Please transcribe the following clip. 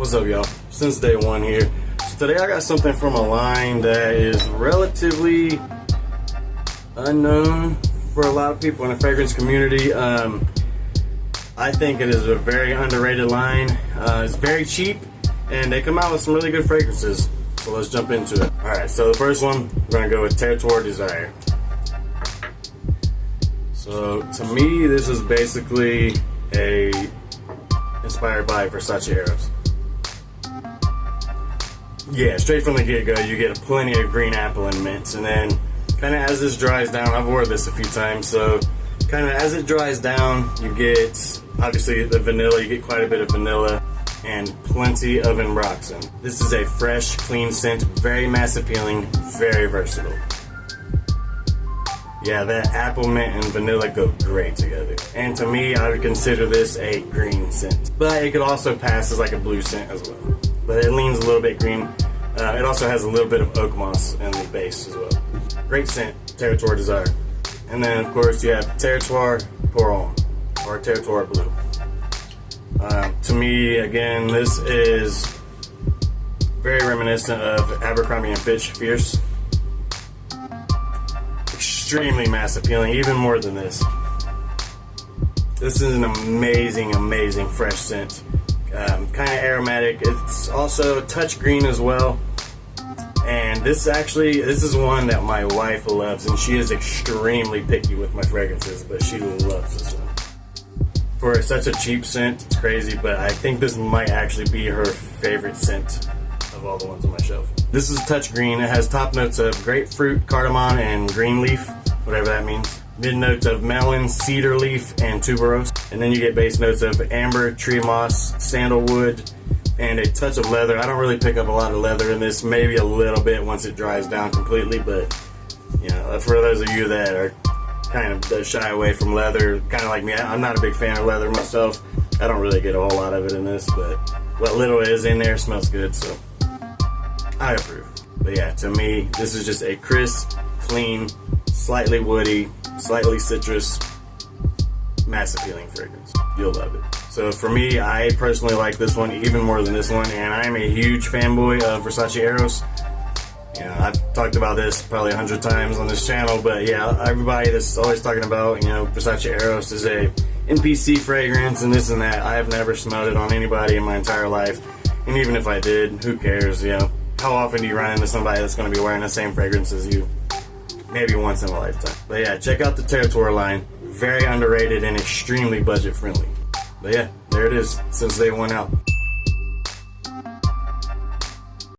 What's up, y'all? Since day one here. So today I got something from a line that is relatively unknown for a lot of people in the fragrance community. I think it is a very underrated line. It's very cheap, and they come out with some really good fragrances. So let's jump into it. Alright, so the first one, we're gonna go with Territoire Desir. So to me, this is basically inspired by Versace Eros. Yeah, straight from the get-go, you get plenty of green apple and mints, and then kind of as this dries down, I've worn this a few times, so kind of as it dries down, you get obviously the vanilla, you get quite a bit of vanilla and plenty of ambroxan. This is a fresh, clean scent, very mass appealing, very versatile. Yeah, that apple mint and vanilla go great together. And to me, I would consider this a green scent. But it could also pass as like a blue scent as well. But it leans a little bit green. It also has a little bit of oak moss in the base as well. Great scent, Territoire Desir. And then of course you have Territoire Pour Homme, or Territoire Blue. To me, again, this is very reminiscent of Abercrombie & Fitch Fierce. Extremely mass appealing, even more than this. This is an amazing, amazing fresh scent. Kind of aromatic. It's also a touch green as well. And this is one that my wife loves, and she is extremely picky with my fragrances, but she loves this one. For such a cheap scent, it's crazy, but I think this might actually be her favorite scent of all the ones on my shelf. This is touch green. It has top notes of grapefruit, cardamom, and green leaf, whatever that means. Mid notes of melon, cedar leaf, and tuberose. And then you get base notes of amber, tree moss, sandalwood, and a touch of leather. I don't really pick up a lot of leather in this, maybe a little bit once it dries down completely, but you know, for those of you that are kind of shy away from leather, kind of like me, I'm not a big fan of leather myself. I don't really get a whole lot of it in this, but what little is in there smells good, so I approve. But yeah, to me, this is just a crisp, clean, slightly woody, slightly citrus, mass appealing fragrance. You'll love it. So for me, I personally like this one even more than this one, and I'm a huge fanboy of Versace Eros. You know, I've talked about this probably 100 times on this channel, but yeah, everybody that's always talking about, you know, Versace Eros is a NPC fragrance and this and that. I have never smelled it on anybody in my entire life, and even if I did, who cares, you know? How often do you run into somebody that's going to be wearing the same fragrance as you? Maybe once in a lifetime. But yeah, check out the Territoire line. Very underrated and extremely budget friendly. But yeah, there it is, since day one out.